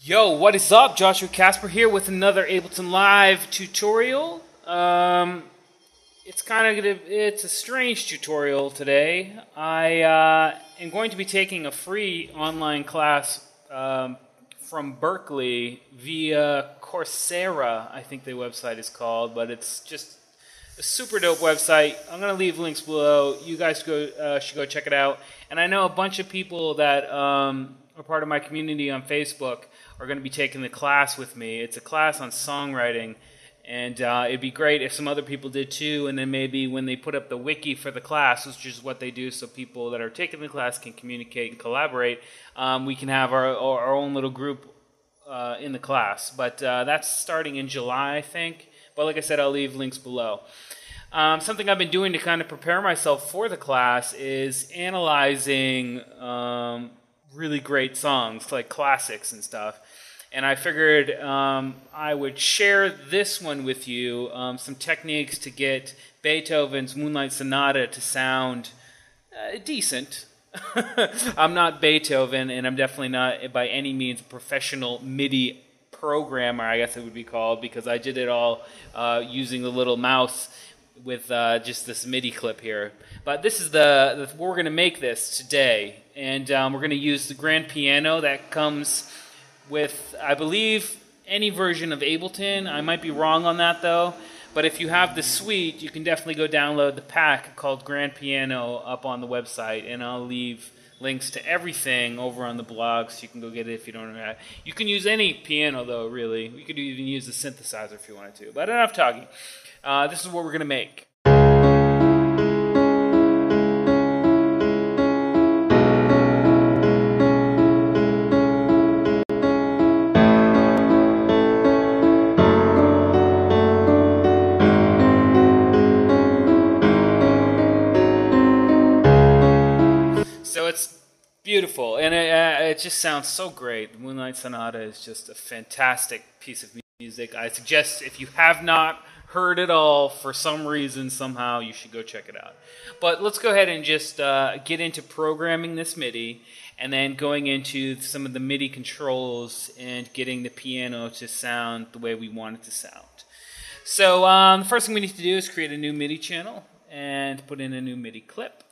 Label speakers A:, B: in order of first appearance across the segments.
A: Yo, what is up? Joshua Casper here with another Ableton Live tutorial. It's a strange tutorial today. I am going to be taking a free online class from Berkeley via Coursera, I think the website is called, but it's just a super dope website. I'm going to leave links below. You guys should go check it out. And I know a bunch of people that are part of my community on Facebook are going to be taking the class with me. It's a class on songwriting, and it'd be great if some other people did too, and then maybe when they put up the wiki for the class, which is what they do so people that are taking the class can communicate and collaborate, we can have our own little group in the class. But that's starting in July, I think. But like I said, I'll leave links below. Something I've been doing to kind of prepare myself for the class is analyzing really great songs, like classics and stuff. And I figured I would share this one with you, some techniques to get Beethoven's Moonlight Sonata to sound decent. I'm not Beethoven, and I'm definitely not by any means a professional Midi programmer, I guess it would be called, because I did it all using the little mouse with just this MIDI clip here. But this is we're going to make this today, and we're going to use the grand piano that comes with, I believe, any version of Ableton. I might be wrong on that, though. But if you have the suite, you can definitely go download the pack called Grand Piano up on the website, and I'll leave links to everything over on the blog, so you can go get it if you don't know that. You can use any piano, though, really. You could even use the synthesizer if you wanted to. But enough talking. This is what we're going to make. So it's beautiful, and it just sounds so great. The Moonlight Sonata is just a fantastic piece of music. I suggest if you have not heard it all for some reason, somehow, you should go check it out. But let's go ahead and just get into programming this MIDI, and then going into some of the MIDI controls and getting the piano to sound the way we want it to sound. So the first thing we need to do is create a new MIDI channel and put in a new MIDI clip.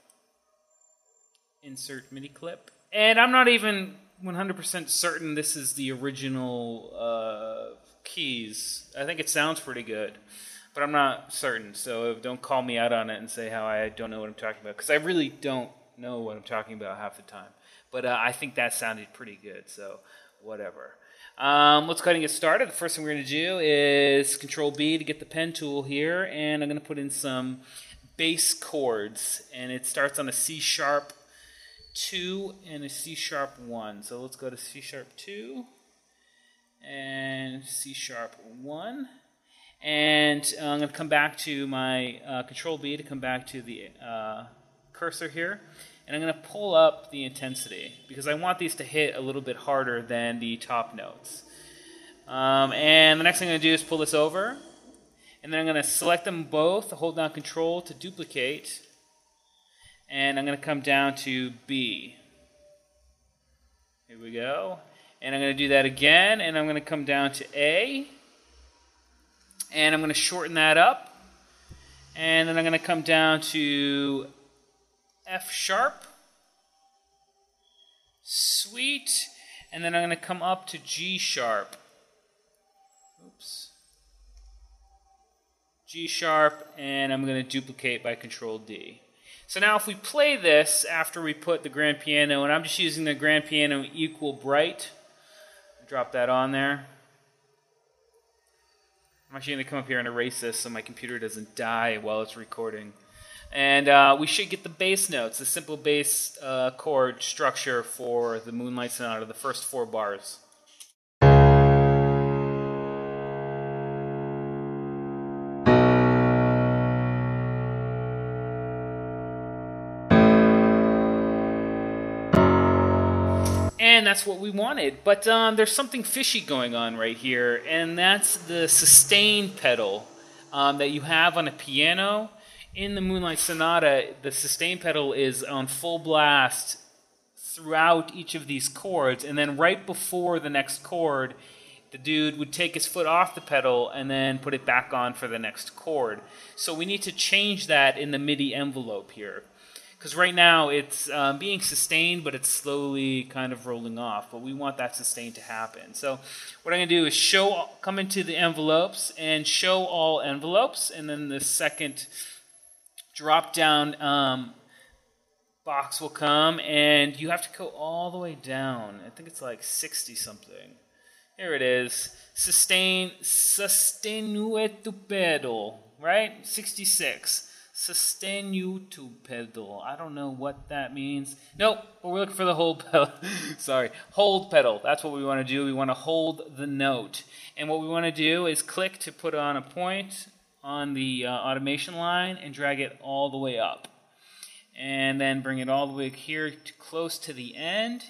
A: Insert MIDI clip. And I'm not even 100% certain this is the original keys. I think it sounds pretty good, but I'm not certain, so don't call me out on it and say how I don't know what I'm talking about, because I really don't know what I'm talking about half the time. But I think that sounded pretty good, so whatever. Let's go ahead and get started. The first thing we're going to do is Control B to get the pen tool here, and I'm going to put in some bass chords, and it starts on a C-sharp 2 and a C-sharp 1. So let's go to C-sharp 2 and C-sharp 1. And I'm going to come back to my Control B to come back to the cursor here. And I'm going to pull up the intensity, because I want these to hit a little bit harder than the top notes. And the next thing I'm going to do is pull this over. And then I'm going to select them both, hold down Control to duplicate. And I'm going to come down to B. Here we go. And I'm going to do that again, and I'm going to come down to A. And I'm going to shorten that up. And then I'm going to come down to F sharp. Sweet. And then I'm going to come up to G sharp. Oops. G sharp, and I'm going to duplicate by Control D. So now if we play this after we put the grand piano, and I'm just using the grand piano equal bright, drop that on there. I'm actually going to come up here and erase this so my computer doesn't die while it's recording. And we should get the bass notes, the simple bass chord structure for the Moonlight Sonata, the first 4 bars. And that's what we wanted. But there's something fishy going on right here, and that's the sustain pedal that you have on a piano. In the Moonlight Sonata, the sustain pedal is on full blast throughout each of these chords, and then right before the next chord, the dude would take his foot off the pedal and then put it back on for the next chord. So we need to change that in the Midi envelope here. Because right now it's being sustained, but it's slowly kind of rolling off. But we want that sustain to happen. So what I'm going to do is come into the envelopes and show all envelopes. And then the second drop-down box will come. And you have to go all the way down. I think it's like 60-something. Here it is. Sostenuto pedal, right? 66. Sostenuto pedal. I don't know what that means. Nope, but we're looking for the hold pedal. Sorry, hold pedal. That's what we want to do. We want to hold the note. And what we want to do is click to put on a point on the automation line and drag it all the way up. And then bring it all the way here to close to the end.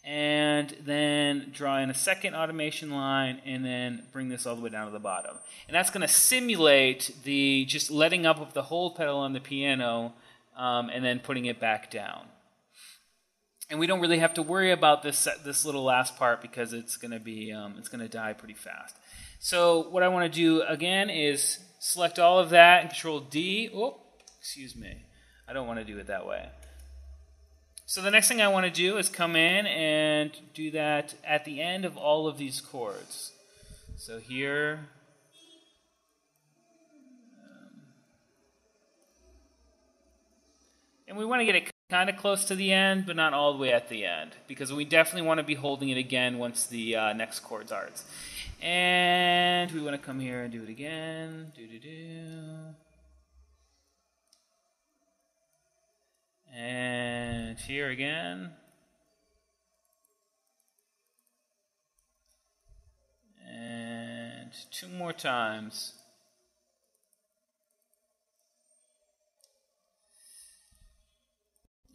A: And then draw in a second automation line, and then bring this all the way down to the bottom. And that's going to simulate the just letting up of the hold pedal on the piano, and then putting it back down. And we don't really have to worry about this little last part because it's going to be it's going to die pretty fast. So what I want to do again is select all of that and Control D. Oh, excuse me, I don't want to do it that way. So the next thing I want to do is come in and do that at the end of all of these chords. So here, and we want to get it kind of close to the end, but not all the way at the end, because we definitely want to be holding it again once the next chord starts. And we want to come here and do it again. And here again. And two more times.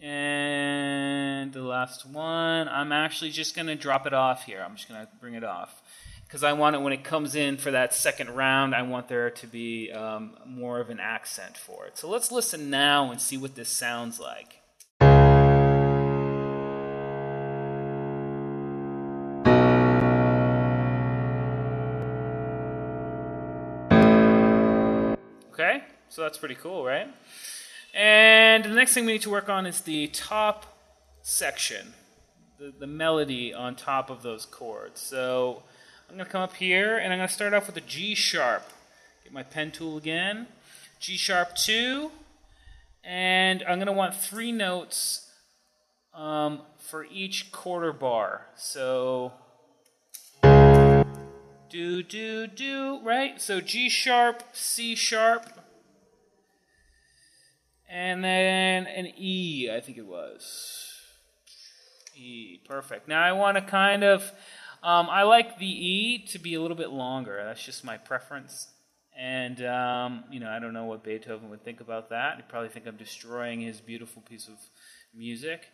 A: And the last one, I'm actually just going to drop it off here. I'm just going to bring it off. Because I want it, when it comes in for that second round, I want there to be more of an accent for it. So let's listen now and see what this sounds like. Okay, so that's pretty cool, right? And the next thing we need to work on is the top section, the melody on top of those chords. So I'm going to come up here, and I'm going to start off with a G sharp. Get my pen tool again. G sharp 2. And I'm going to want 3 notes for each quarter bar. So, do, do, do, right? So G sharp, C sharp, and then an E, I think it was. E, perfect. Now I want to kind of... I like the E to be a little bit longer. That's just my preference. And, I don't know what Beethoven would think about that. He'd probably think I'm destroying his beautiful piece of music.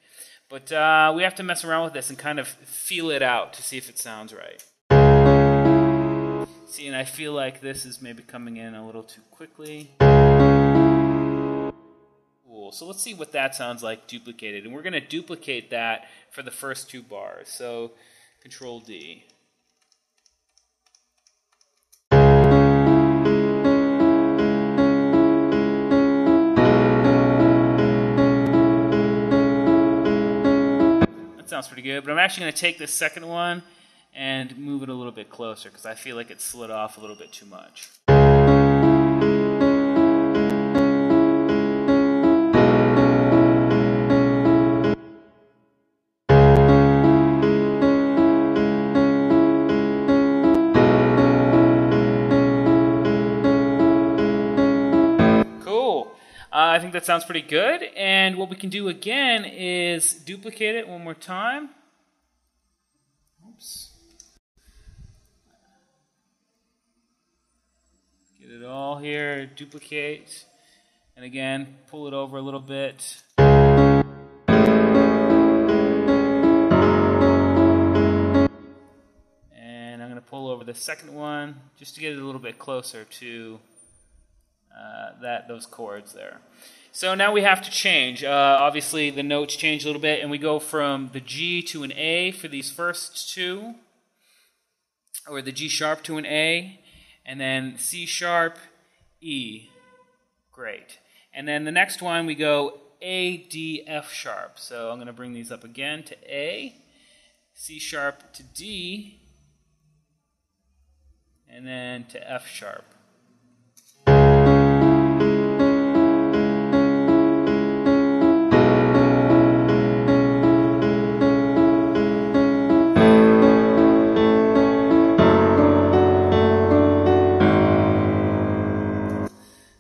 A: But we have to mess around with this and kind of feel it out to see if it sounds right. See, and I feel like this is maybe coming in a little too quickly. Cool. So let's see what that sounds like duplicated. And we're going to duplicate that for the first 2 bars. So Control D. That sounds pretty good, but I'm actually going to take this second one and move it a little bit closer because I feel like it slid off a little bit too much. I think that sounds pretty good, and what we can do again is duplicate it one more time. Oops. Get it all here, duplicate, and again, pull it over a little bit. over the second one just to get it a little bit closer to those chords there. So now we have to change. Obviously, the notes change a little bit, and we go from the G to an A for these first two, or the G sharp to an A, and then C sharp, E. Great. And then the next one, we go A, D, F sharp. So I'm going to bring these up again to A, C sharp to D, and then to F sharp.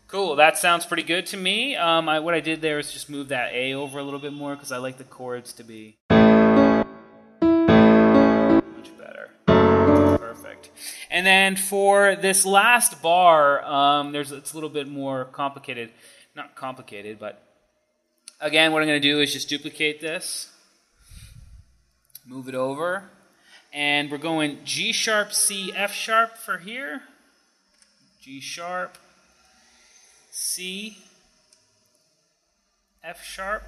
A: Cool, that sounds pretty good to me. What I did there is just move that A over a little bit more because I like the chords to be much better. Perfect. And then for this last bar, it's a little bit more complicated. Not complicated, but again, what I'm going to do is just duplicate this, move it over, and we're going G sharp, C, F sharp for here. G sharp, C, F sharp,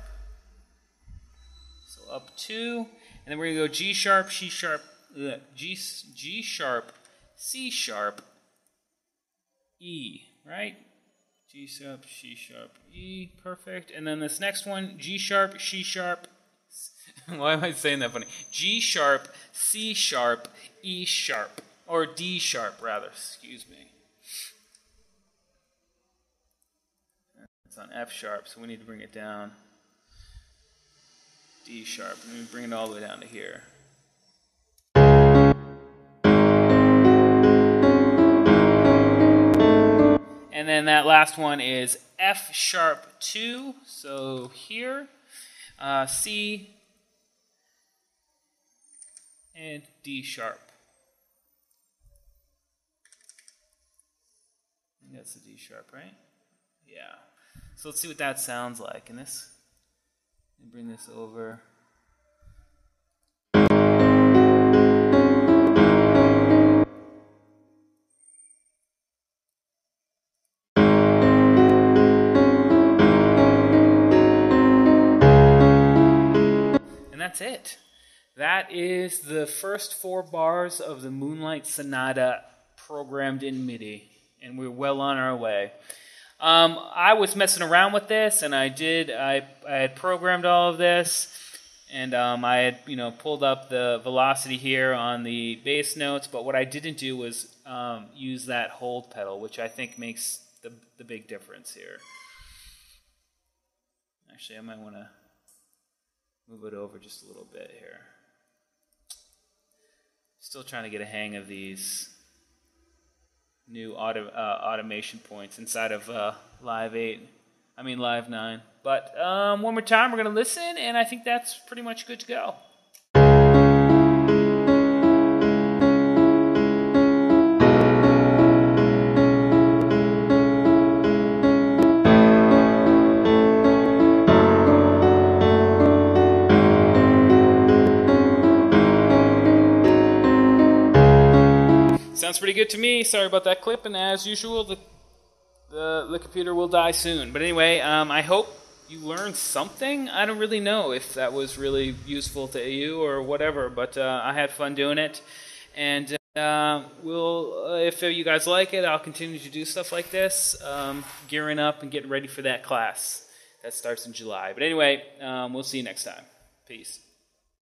A: so up 2, and then we're going to go G sharp, C sharp, G sharp, C sharp, E, right? G sharp, C sharp, E, perfect. And then this next one, G sharp, C sharp, why am I saying that funny? G sharp, C sharp, E sharp, or D sharp rather, excuse me. On F sharp, so we need to bring it down. D sharp, and we bring it all the way down to here. And then that last one is F sharp 2, so here, C, and D sharp. I think that's the D sharp, right? Yeah. So let's see what that sounds like. And bring this over. And that's it. That is the first 4 bars of the Moonlight Sonata programmed in Midi. And we're well on our way. I was messing around with this, and I had programmed all of this, and I had pulled up the velocity here on the bass notes, but what I didn't do was use that hold pedal, which I think makes the big difference here. Actually, I might want to move it over just a little bit here. Still trying to get a hang of these new automation points inside of Live 9. But one more time, we're going to listen, and I think that's pretty much good to go. Sounds pretty good to me. Sorry about that clip, and as usual, the computer will die soon. But anyway, I hope you learned something. I don't really know if that was really useful to you or whatever, but I had fun doing it. And if you guys like it, I'll continue to do stuff like this, gearing up and getting ready for that class that starts in July. But anyway, we'll see you next time. Peace.